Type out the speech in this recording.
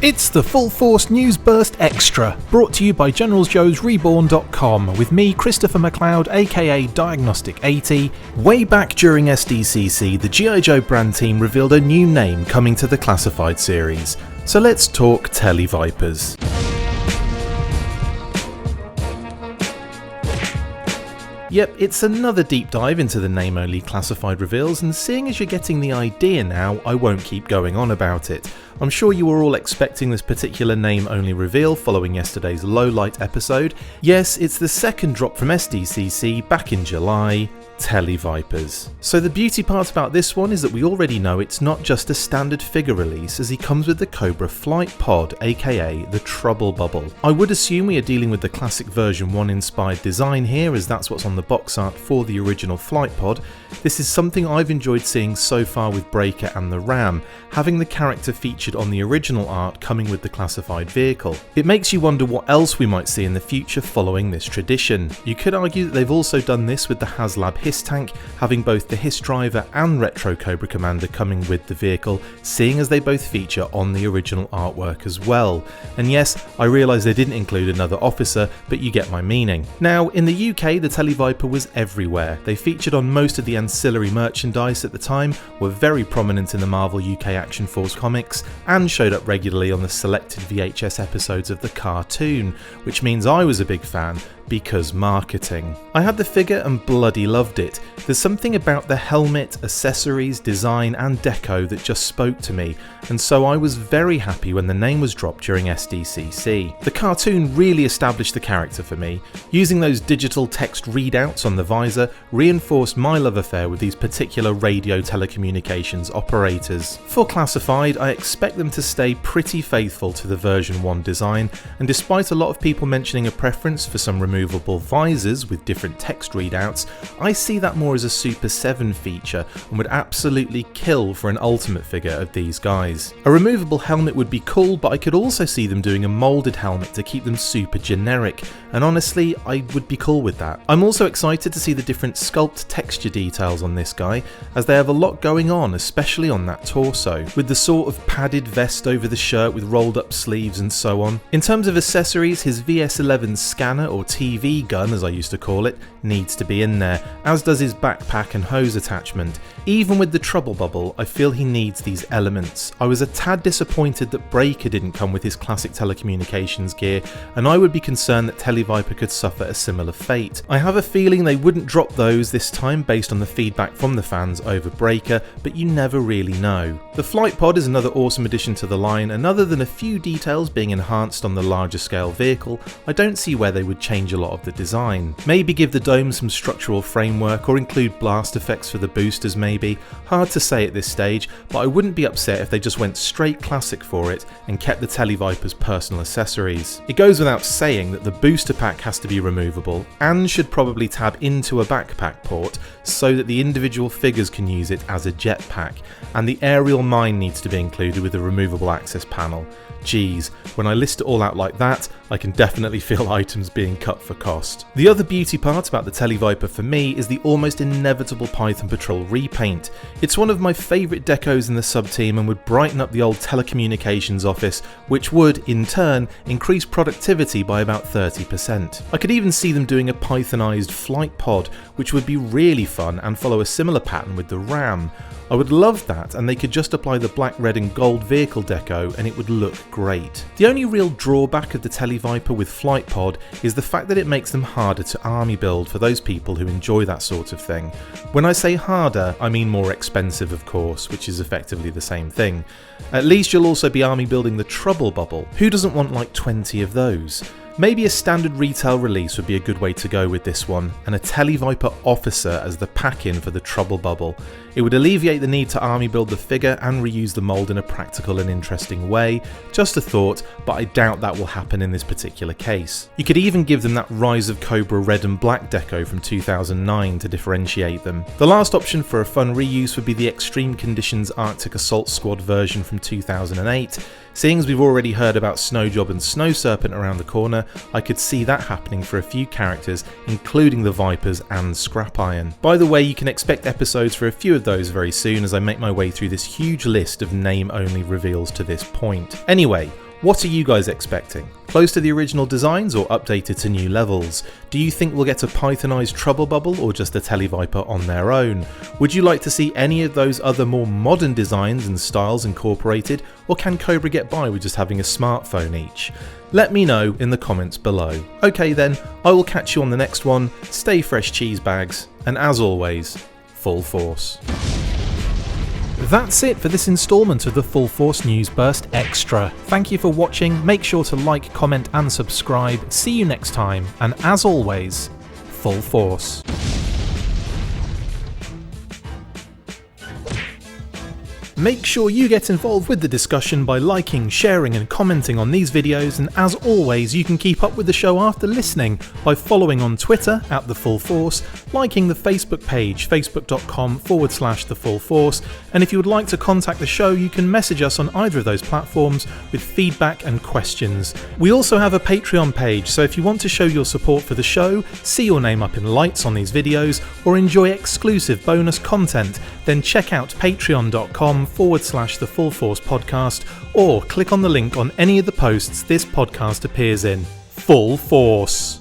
It's the Full Force News Burst Extra, brought to you by GeneralsJoesReborn.com, with me, Christopher McLeod AKA Diagnostic 80. Way back during SDCC, the G.I. Joe brand team revealed a new name coming to the classified series. So let's talk Tele-Vipers. Yep, it's another deep dive into the name-only classified reveals, and seeing as you're getting the idea now, I won't keep going on about it. I'm sure you were all expecting this particular name-only reveal following yesterday's low-light episode. Yes, it's the second drop from SDCC back in July, Tele-Vipers. So the beauty part about this one is that we already know it's not just a standard figure release, as he comes with the Cobra Flight Pod, aka the Trouble Bubble. I would assume we are dealing with the classic version 1 inspired design here, as that's what's on the box art for the original Flight Pod. This is something I've enjoyed seeing so far with Breaker and the Ram, having the character featured on the original art coming with the classified vehicle. It makes you wonder what else we might see in the future following this tradition. You could argue that they've also done this with the HasLab Hiss Tank, having both the Hiss Driver and Retro Cobra Commander coming with the vehicle, seeing as they both feature on the original artwork as well. And yes, I realise they didn't include another officer, but you get my meaning. Now, in the UK, the Televiper was everywhere. They featured on most of the ancillary merchandise at the time, were very prominent in the Marvel UK Action Force comics, and showed up regularly on the selected VHS episodes of the cartoon, which means I was a big fan because marketing. I had the figure and bloody loved it. There's something about the helmet, accessories, design and deco that just spoke to me, and so I was very happy when the name was dropped during SDCC. The cartoon really established the character for me. Using those digital text readouts on the visor reinforced my love affair with these particular radio telecommunications operators. For classified, I expect them to stay pretty faithful to the version 1 design, and despite a lot of people mentioning a preference for some removable visors with different text readouts, I see that more as a Super 7 feature and would absolutely kill for an ultimate figure of these guys. A removable helmet would be cool, but I could also see them doing a moulded helmet to keep them super generic, and honestly, I would be cool with that. I'm also excited to see the different sculpt texture details on this guy, as they have a lot going on, especially on that torso, with the sort of padded vest over the shirt with rolled up sleeves and so on. In terms of accessories, his VS11 scanner, or TV gun as I used to call it, needs to be in there, as does his backpack and hose attachment. Even with the Trouble Bubble, I feel he needs these elements. I was a tad disappointed that Breaker didn't come with his classic telecommunications gear, and I would be concerned that Televiper could suffer a similar fate. I have a feeling they wouldn't drop those this time based on the feedback from the fans over Breaker, but you never really know. The Flight Pod is another awesome addition to the line, and other than a few details being enhanced on the larger scale vehicle, I don't see where they would change a lot of the design. Maybe give the dome some structural framework or include blast effects for the boosters maybe. Hard to say at this stage, but I wouldn't be upset if they just went straight classic for it and kept the Televiper's personal accessories. It goes without saying that the booster pack has to be removable and should probably tab into a backpack port so that the individual figures can use it as a jetpack, and the aerial mine needs to be included with a removable access panel. Geez, when I list it all out like that, I can definitely feel items being cut for cost. The other beauty part about the Televiper for me is the almost inevitable Python Patrol repaint. It's one of my favourite decos in the sub-team and would brighten up the old telecommunications office, which would, in turn, increase productivity by about 30%. I could even see them doing a Pythonized flight pod, which would be really fun and follow a similar pattern with the Ram. I would love that, and they could just apply the black, red and gold vehicle deco and it would look great. The only real drawback of the Televiper with Flight Pod is the fact that it makes them harder to army build for those people who enjoy that sort of thing. When I say harder, I mean more expensive of course, which is effectively the same thing. At least you'll also be army building the Trouble Bubble. Who doesn't want like 20 of those? Maybe a standard retail release would be a good way to go with this one, and a Televiper officer as the pack-in for the Trouble Bubble. It would alleviate the need to army build the figure and reuse the mould in a practical and interesting way. Just a thought, but I doubt that will happen in this particular case. You could even give them that Rise of Cobra red and black deco from 2009 to differentiate them. The last option for a fun reuse would be the Extreme Conditions Arctic Assault Squad version from 2008. Seeing as we've already heard about Snowjob and Snow Serpent around the corner, I could see that happening for a few characters, including the Vipers and Scrap Iron. By the way, you can expect episodes for a few of those very soon as I make my way through this huge list of name-only reveals to this point. Anyway, What are you guys expecting? Close to the original designs or updated to new levels? Do you think we'll get a Pythonized Trouble Bubble or just a Televiper on their own? Would you like to see any of those other more modern designs and styles incorporated, or can Cobra get by with just having a smartphone each? Let me know in the comments below. Okay then, I will catch you on the next one. Stay fresh, cheese bags, and as always, full force. That's it for this instalment of the Full Force News Burst Extra. Thank you for watching, make sure to like, comment and subscribe. See you next time, and as always, full force. Make sure you get involved with the discussion by liking, sharing and commenting on these videos, and as always you can keep up with the show after listening by following on Twitter @TheFullForce, liking the Facebook page facebook.com/TheFullForce, and if you would like to contact the show you can message us on either of those platforms with feedback and questions. We also have a Patreon page, so if you want to show your support for the show, see your name up in lights on these videos, or enjoy exclusive bonus content, then check out patreon.com/TheFullForce podcast, or click on the link on any of the posts this podcast appears in. Full Force!